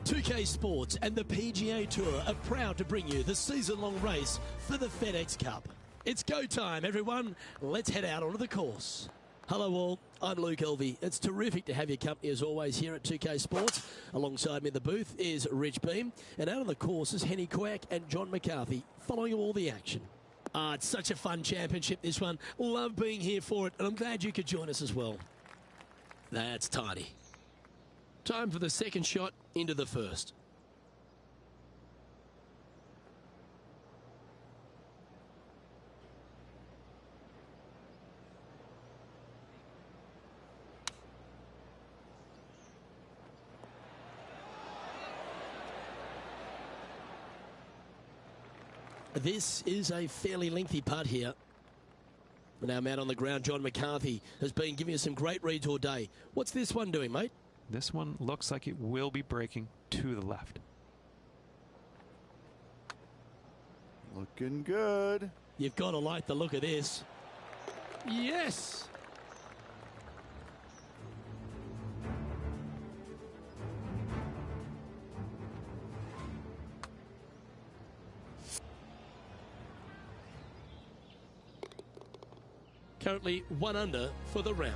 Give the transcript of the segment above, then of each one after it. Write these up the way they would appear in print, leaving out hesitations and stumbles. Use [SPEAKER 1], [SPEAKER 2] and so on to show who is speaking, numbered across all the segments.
[SPEAKER 1] 2K Sports and the PGA Tour are proud to bring you the season-long race for the FedEx Cup. It's go time, everyone. Let's head out onto the course. Hello all, I'm Luke Elvey. It's terrific to have your company as always here at 2K Sports. Alongside me in the booth is Rich Beam, and out on the course is Henny Quack and John McCarthy following all the action. It's such a fun championship, this one. Love being here for it, and I'm glad you could join us as well. That's tidy. Time for the second shot into the first. This is a fairly lengthy putt here. And our man on the ground, John McCarthy, has been giving us some great reads all day. What's this one doing, mate?
[SPEAKER 2] This one looks like it will be breaking to the left.
[SPEAKER 3] Looking good.
[SPEAKER 1] You've got to like the look of this. Yes! Currently 1 under for the round.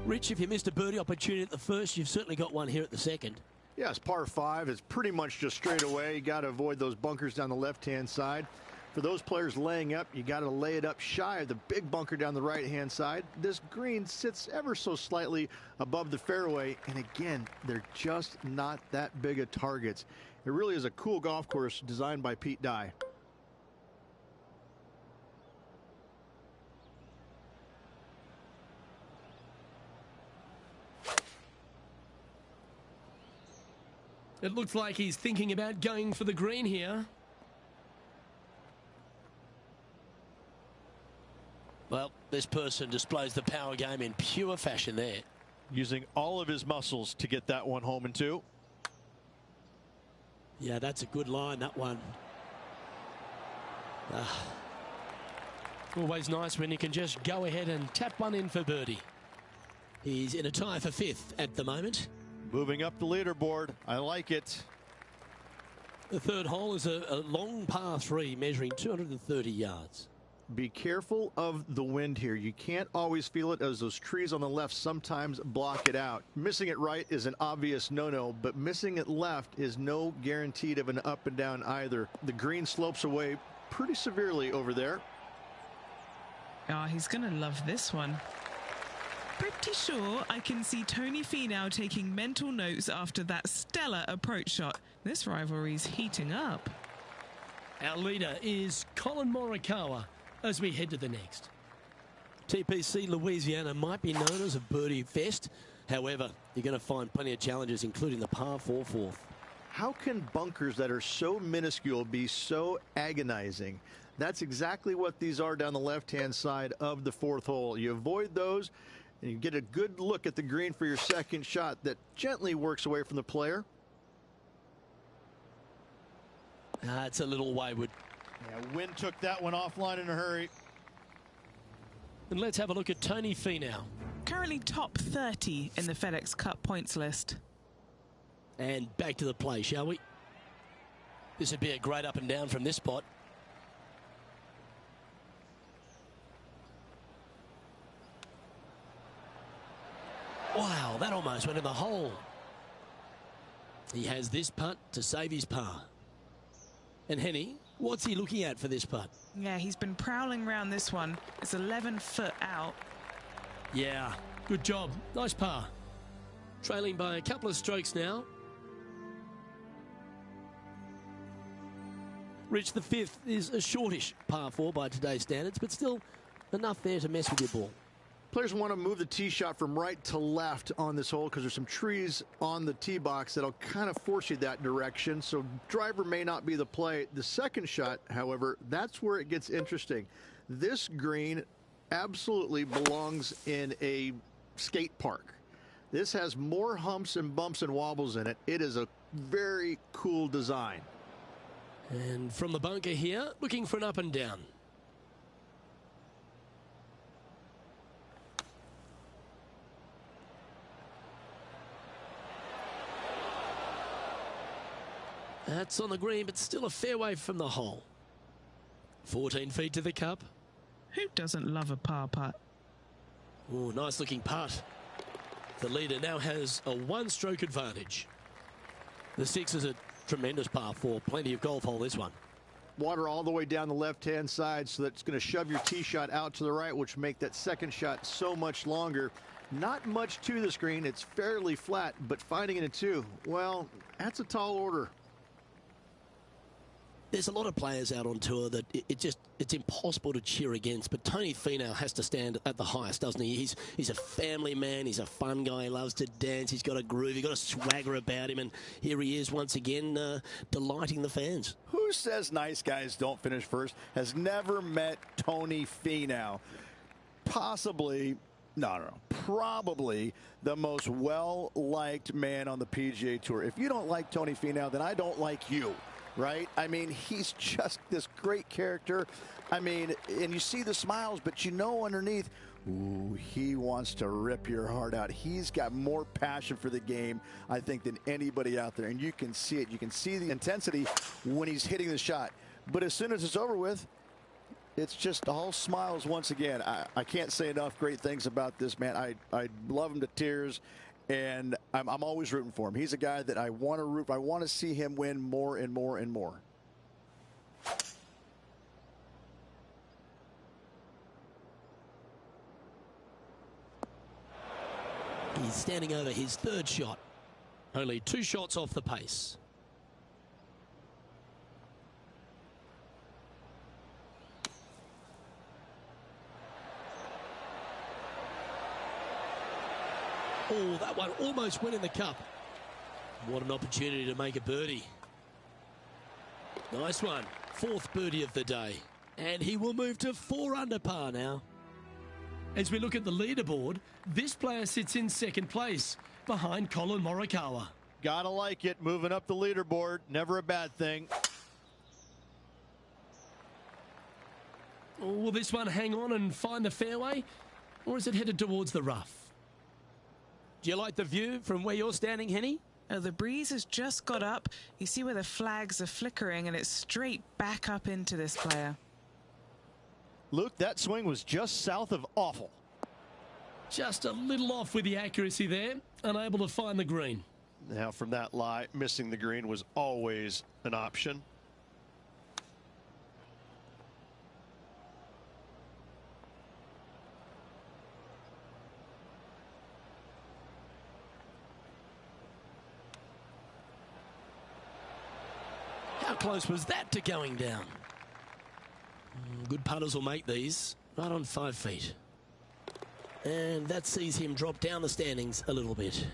[SPEAKER 1] Rich, if you missed a birdie opportunity at the first, you've certainly got one here at the second.
[SPEAKER 3] Yes, par 5 is pretty much just straight away. You got to avoid those bunkers down the left-hand side. For those players laying up, you got to lay it up shy of the big bunker down the right-hand side. This green sits ever so slightly above the fairway, and again, they're just not that big of targets. It really is a cool golf course designed by Pete Dye.
[SPEAKER 1] It looks like he's thinking about going for the green here. Well, this person displays the power game in pure fashion there.
[SPEAKER 4] Using all of his muscles to get that one home and two.
[SPEAKER 1] Yeah, that's a good line, that one. Always nice when you can just go ahead and tap one in for birdie. He's in a tie for 5th at the moment.
[SPEAKER 4] Moving up the leaderboard. I like it.
[SPEAKER 1] The third hole is a long par 3 measuring 230 yards.
[SPEAKER 3] Be careful of the wind here. You can't always feel it as those trees on the left sometimes block it out. Missing it right is an obvious no-no, but missing it left is no guaranteed of an up and down either. The green slopes away pretty severely over there.
[SPEAKER 5] Oh, he's going to love this one. Pretty sure I can see Tony Finau taking mental notes after that stellar approach shot. This rivalry's heating up.
[SPEAKER 1] Our leader is Colin Morikawa as we head to the next. TPC Louisiana might be known as a birdie fest. However, you're going to find plenty of challenges, including the par 4 4th.
[SPEAKER 3] How can bunkers that are so minuscule be so agonizing? That's exactly what these are down the left-hand side of the 4th hole. You avoid those, and you get a good look at the green for your second shot that gently works away from the player.
[SPEAKER 1] It's a little wayward.
[SPEAKER 4] Yeah, wind took that one offline in a hurry.
[SPEAKER 1] And let's have a look at Tony Finau.
[SPEAKER 5] Currently top 30 in the FedEx Cup points list.
[SPEAKER 1] And back to the play, shall we? This would be a great up and down from this spot. Wow, that almost went in the hole. He has this putt to save his par. And Henny, what's he looking at for this putt?
[SPEAKER 5] Yeah, he's been prowling around this one. It's 11 foot out.
[SPEAKER 1] Yeah, good job. Nice par. Trailing by a couple of strokes now. Rich, the 5th is a shortish par 4 by today's standards, but still enough there to mess with your ball.
[SPEAKER 3] Players want to move the tee shot from right to left on this hole because there's some trees on the tee box that'll kind of force you that direction. So driver may not be the play. The second shot, however, that's where it gets interesting. This green absolutely belongs in a skate park. This has more humps and bumps and wobbles in it. It is a very cool design.
[SPEAKER 1] And from the bunker here, looking for an up and down. That's on the green, but still a fair way from the hole. 14 feet to the cup.
[SPEAKER 5] Who doesn't love a par putt?
[SPEAKER 1] Oh, nice looking putt. The leader now has a one-stroke advantage. The 6 is a tremendous par 4. Plenty of golf hole, this one.
[SPEAKER 3] Water all the way down the left-hand side, so that's going to shove your tee shot out to the right, which make that second shot so much longer. Not much to the screen. It's fairly flat, but finding it a 2, well, that's a tall order.
[SPEAKER 1] There's a lot of players out on tour that it's impossible to cheer against, but Tony Finau has to stand at the highest, doesn't he? He's a family man, he's a fun guy, he loves to dance, he's got a groove, he's got a swagger about him, and here he is once again delighting the fans.
[SPEAKER 6] Who says nice guys don't finish first? Has never met Tony Finau. Probably the most well-liked man on the PGA Tour. If you don't like Tony Finau, then I don't like you. Right? I mean, he's just this great character. I mean, and you see the smiles, but you know underneath, ooh, he wants to rip your heart out. He's got more passion for the game, I think, than anybody out there. And you can see it. You can see the intensity when he's hitting the shot. But as soon as it's over with, it's just all smiles once again. I can't say enough great things about this man. I love him to tears. And I'm always rooting for him. He's a guy that I want to root for. I want to see him win more and more and more.
[SPEAKER 1] He's standing over his 3rd shot. Only 2 shots off the pace. Oh, that one almost went in the cup. What an opportunity to make a birdie. Nice one. 4th birdie of the day. And he will move to 4 under par now. As we look at the leaderboard, this player sits in 2nd place behind Colin Morikawa.
[SPEAKER 4] Gotta like it. Moving up the leaderboard. Never a bad thing.
[SPEAKER 1] Will this one hang on and find the fairway? Or is it headed towards the rough? Do you like the view from where you're standing, Henny?
[SPEAKER 5] Oh, the breeze has just got up. You see where the flags are flickering, and it's straight back up into this player.
[SPEAKER 4] Luke, that swing was just south of awful.
[SPEAKER 1] Just a little off with the accuracy there. Unable to find the green.
[SPEAKER 4] Now from that lie, missing the green was always an option.
[SPEAKER 1] How close was that to going down? Good putters will make these. Right on 5 feet. And that sees him drop down the standings a little bit.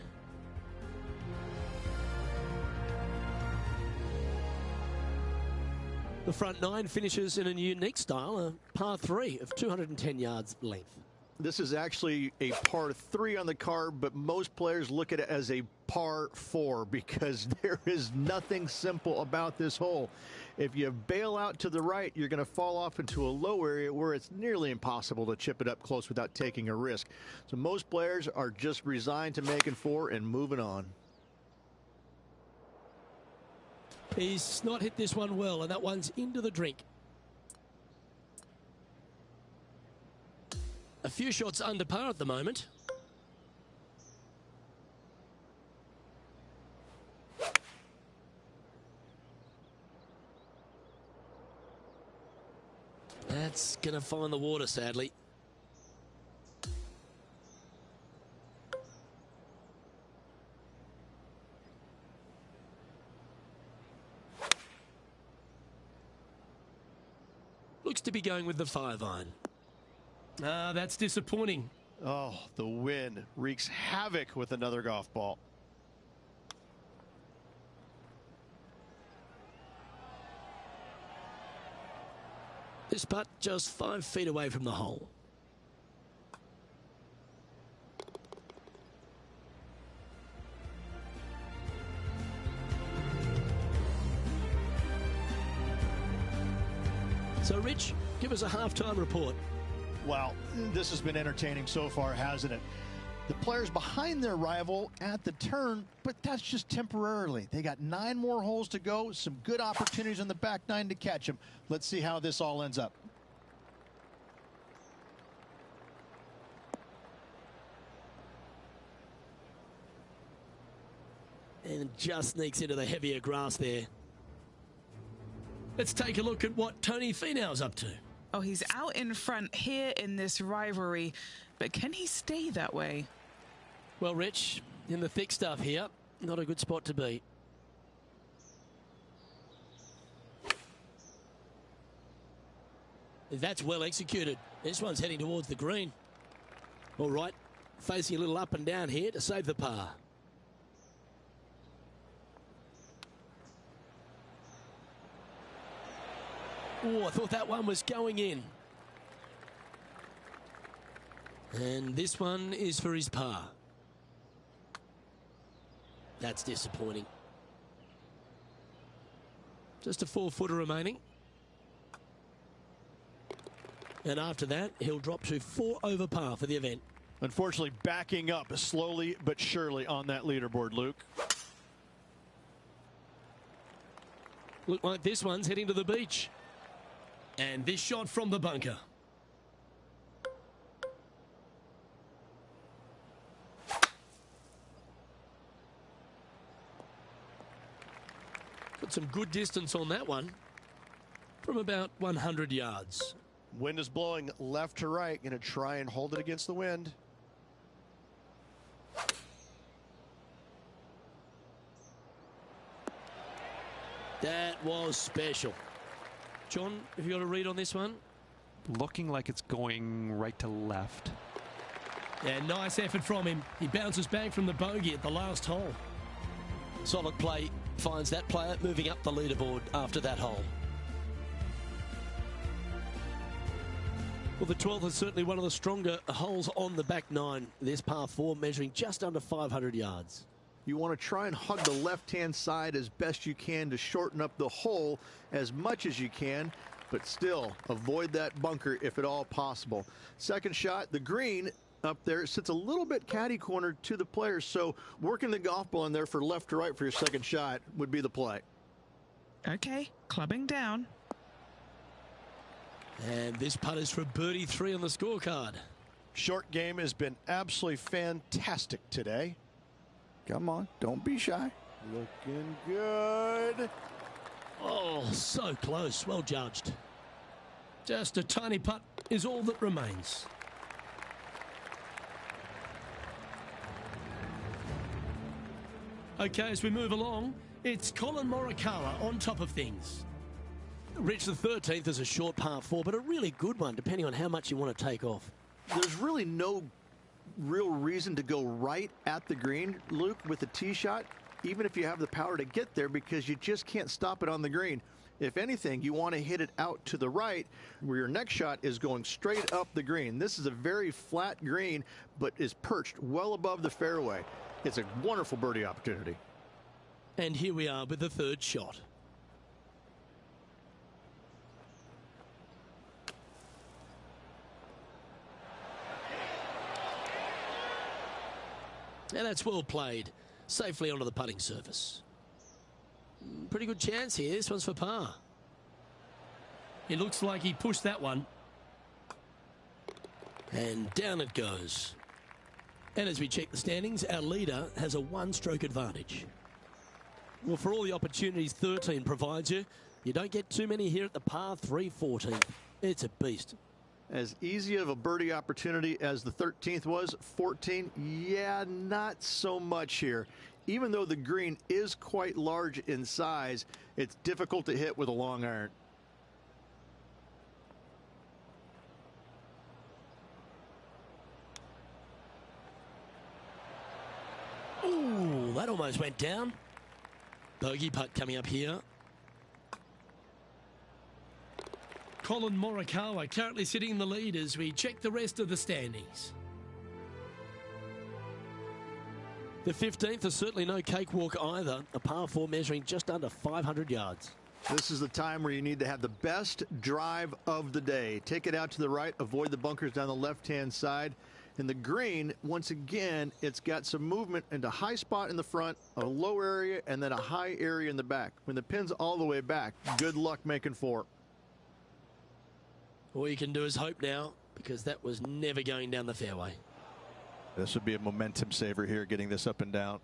[SPEAKER 1] The front 9 finishes in a unique style, a par 3 of 210 yards length.
[SPEAKER 3] This is actually a par 3 on the card, but most players look at it as a par 4 because there is nothing simple about this hole. If you bail out to the right, you're going to fall off into a low area where it's nearly impossible to chip it up close without taking a risk. So most players are just resigned to making 4 and moving on.
[SPEAKER 1] He's not hit this one well, and that one's into the drink. A few shots under par at the moment. That's going to find the water, sadly. Looks to be going with the 5-iron. That's disappointing.
[SPEAKER 4] Oh, the wind wreaks havoc with another golf ball.
[SPEAKER 1] This putt just 5 feet away from the hole. So, Rich, give us a halftime report.
[SPEAKER 4] Well, this has been entertaining so far, hasn't it?
[SPEAKER 7] The players behind their rival at the turn, but that's just temporarily. They got 9 more holes to go, some good opportunities on the back 9 to catch them. Let's see how this all ends up.
[SPEAKER 1] And just sneaks into the heavier grass there. Let's take a look at what Tony Finau's up to.
[SPEAKER 5] Oh, he's out in front here in this rivalry, but can he stay that way?
[SPEAKER 1] Well, Rich, in the thick stuff here, not a good spot to be. That's well executed. This one's heading towards the green. All right, facing a little up and down here to save the par. Oh, I thought that one was going in. And this one is for his par. That's disappointing. Just a 4-footer remaining. And after that, he'll drop to 4 over par for the event.
[SPEAKER 4] Unfortunately, backing up slowly but surely on that leaderboard, Luke.
[SPEAKER 1] Look like this one's heading to the beach. And this shot from the bunker. Got some good distance on that one from about 100 yards.
[SPEAKER 4] Wind is blowing left to right. Going to try and hold it against the wind.
[SPEAKER 1] That was special. John, have you got a read on this one?
[SPEAKER 2] Looking like it's going right to left.
[SPEAKER 1] Yeah, nice effort from him. He bounces back from the bogey at the last hole. Solid play finds that player moving up the leaderboard after that hole. Well, the 12th is certainly one of the stronger holes on the back 9. This par 4 measuring just under 500 yards.
[SPEAKER 3] You want to try and hug the left-hand side as best you can to shorten up the hole as much as you can, but still avoid that bunker if at all possible. Second shot, the green up there sits a little bit caddy corner to the players, so working the golf ball in there for left to right for your second shot would be the play.
[SPEAKER 5] Okay, clubbing down.
[SPEAKER 1] And this putt is for birdie 3 on the scorecard.
[SPEAKER 4] Short game has been absolutely fantastic today.
[SPEAKER 6] Come on, don't be shy.
[SPEAKER 4] Looking good.
[SPEAKER 1] Oh, so close. Well judged. Just a tiny putt is all that remains. Okay, as we move along, it's Colin Morikawa on top of things. Rich, the 13th is a short par 4, but a really good one, depending on how much you want to take off.
[SPEAKER 3] There's really no real reason to go right at the green, Luke, with the tee shot, even if you have the power to get there, because you just can't stop it on the green. If anything, you want to hit it out to the right, where your next shot is going straight up the green. This is a very flat green, but is perched well above the fairway. It's a wonderful birdie opportunity.
[SPEAKER 1] And here we are with the 3rd shot. And that's well played. Safely onto the putting surface. Pretty good chance here. This one's for par. It looks like he pushed that one. And down it goes. And as we check the standings, our leader has a 1-stroke advantage. Well, for all the opportunities 13 provides you, you don't get too many here at the par 3 14. It's a beast.
[SPEAKER 3] As easy of a birdie opportunity as the 13th was, 14, yeah, not so much here. Even though the green is quite large in size, it's difficult to hit with a long iron.
[SPEAKER 1] Ooh, that almost went down. Bogey putt coming up here. Colin Morikawa currently sitting in the lead as we check the rest of the standings. The 15th is certainly no cakewalk either. A par 4 measuring just under 500 yards.
[SPEAKER 3] This is the time where you need to have the best drive of the day. Take it out to the right, avoid the bunkers down the left-hand side, In the green, once again, it's got some movement into high spot in the front, a low area, and then a high area in the back. When the pin's all the way back, good luck making 4.
[SPEAKER 1] All you can do is hope now, because that was never going down the fairway.
[SPEAKER 7] This would be a momentum saver here, getting this up and down.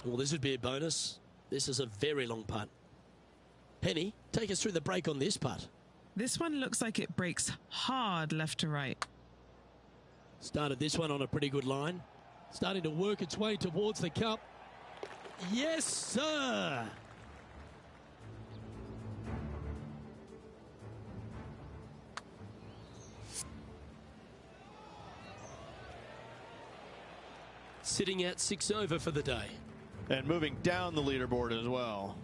[SPEAKER 1] Well, this would be a bonus. This is a very long putt. Penny, take us through the break on this putt.
[SPEAKER 5] This one looks like it breaks hard left to right.
[SPEAKER 1] Started this one on a pretty good line. Starting to work its way towards the cup. Yes, sir. Sitting at 6 over for the day.
[SPEAKER 4] And moving down the leaderboard as well.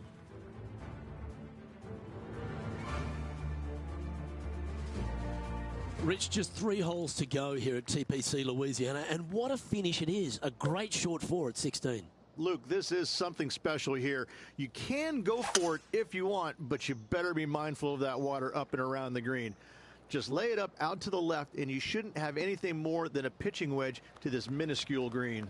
[SPEAKER 1] Rich, just 3 holes to go here at TPC Louisiana, and what a finish it is. A great short 4 at 16.
[SPEAKER 3] Luke, this is something special here. You can go for it if you want, but you better be mindful of that water up and around the green. Just lay it up out to the left, and you shouldn't have anything more than a pitching wedge to this minuscule green.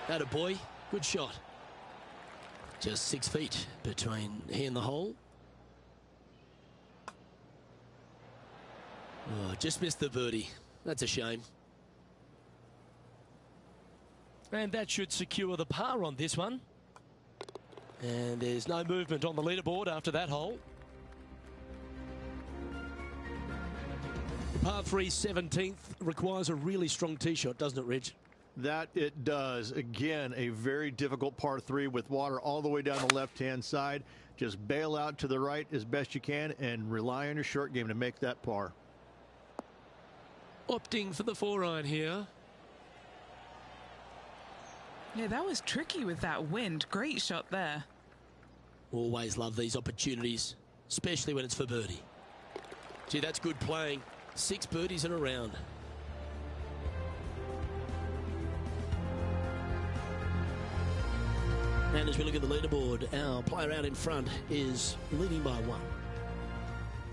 [SPEAKER 1] Atta boy, good shot. Just 6 feet between he and the hole. Oh, just missed the birdie. That's a shame. And that should secure the par on this one. And there's no movement on the leaderboard after that hole. Par 3 17th requires a really strong tee shot, doesn't it, Rich?
[SPEAKER 3] That it does. Again, a very difficult par 3 with water all the way down the left-hand side. Just bail out to the right as best you can and rely on your short game to make that par.
[SPEAKER 1] Opting for the 4-iron here.
[SPEAKER 5] Yeah, that was tricky with that wind. Great shot there.
[SPEAKER 1] Always love these opportunities, especially when it's for birdie. Gee, that's good playing. 6 birdies in a round. And as we look at the leaderboard, our player out in front is leading by 1.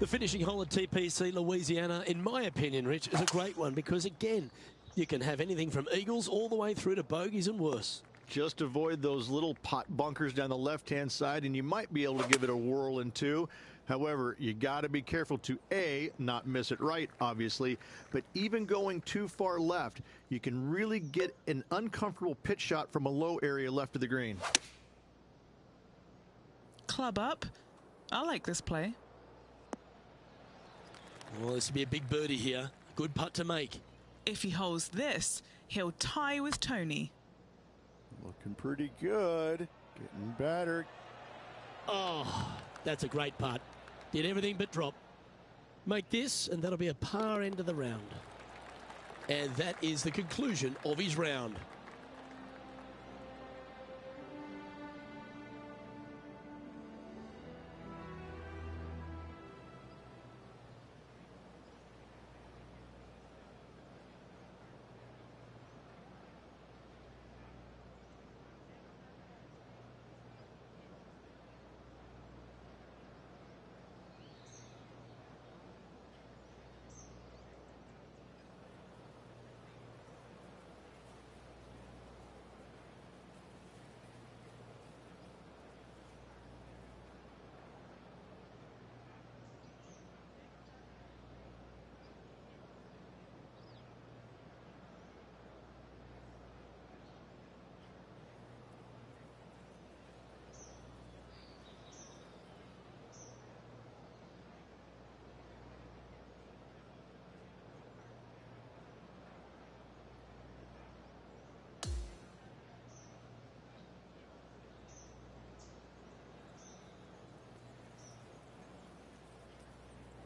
[SPEAKER 1] The finishing hole at TPC Louisiana, in my opinion, Rich, is a great one because, again, you can have anything from eagles all the way through to bogeys and worse.
[SPEAKER 3] Just avoid those little pot bunkers down the left-hand side, and you might be able to give it a whirl in 2. However, you got to be careful to, A, not miss it right, obviously, but even going too far left, you can really get an uncomfortable pitch shot from a low area left of the green.
[SPEAKER 5] Club up. I like this play.
[SPEAKER 1] Well, this will be a big birdie here. Good putt to make.
[SPEAKER 5] If he holds this, he'll tie with Tony.
[SPEAKER 6] Looking pretty good. Getting better.
[SPEAKER 1] Oh, that's a great putt. Did everything but drop. Make this, and that'll be a par end of the round. And that is the conclusion of his round.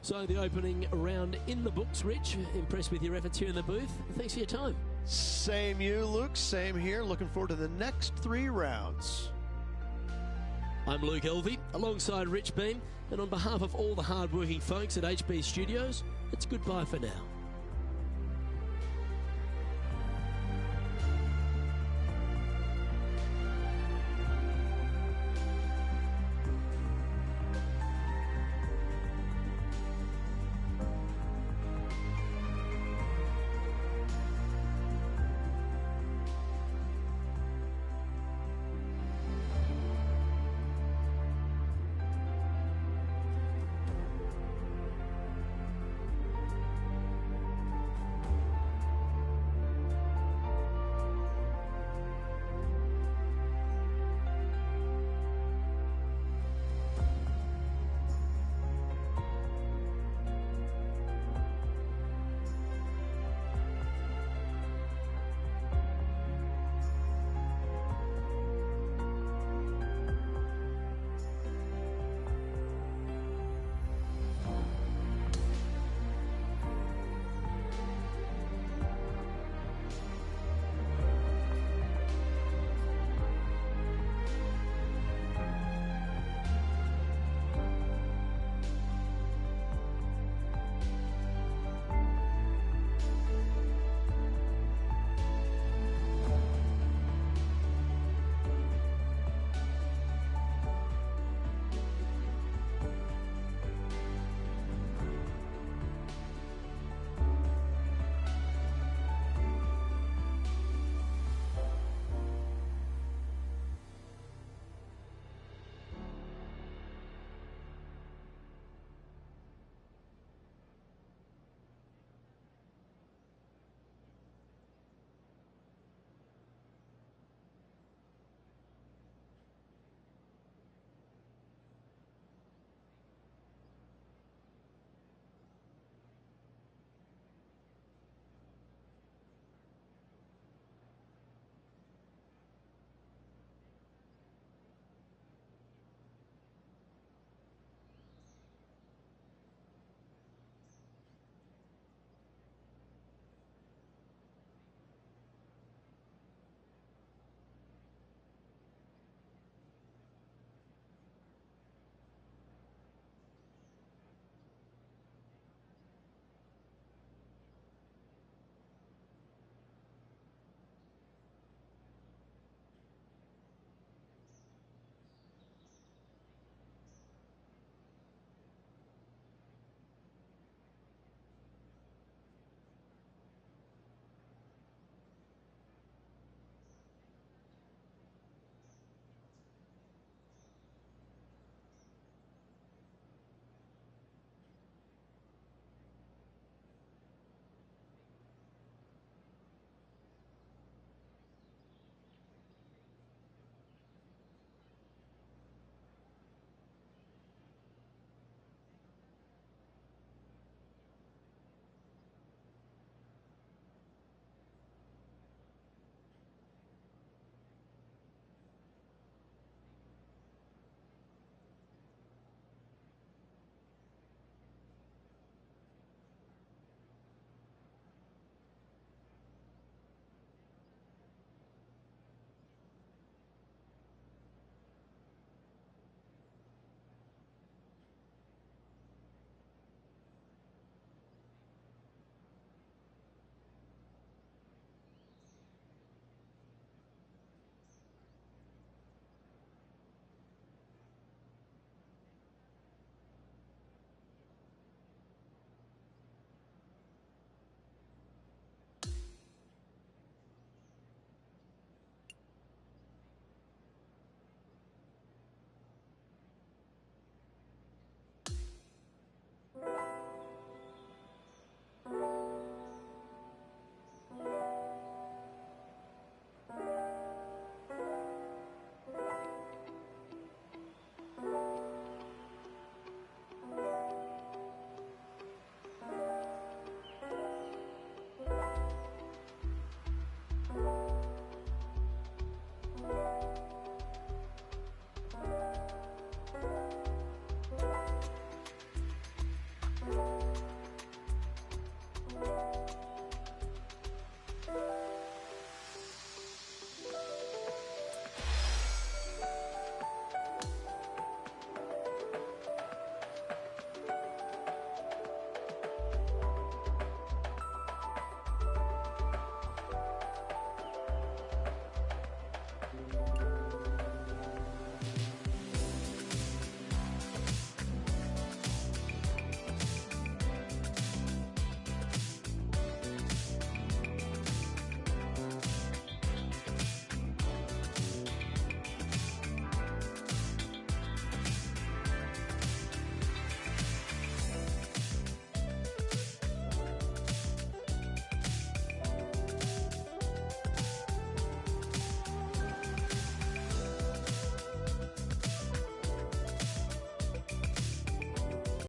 [SPEAKER 1] So the opening round in the books, Rich. Impressed with your efforts here in the booth. Thanks for your time.
[SPEAKER 4] Same you, Luke. Same here. Looking forward to the next 3 rounds.
[SPEAKER 1] I'm Luke Elvey, alongside Rich Beam, and on behalf of all the hard-working folks at HB Studios, it's goodbye for now.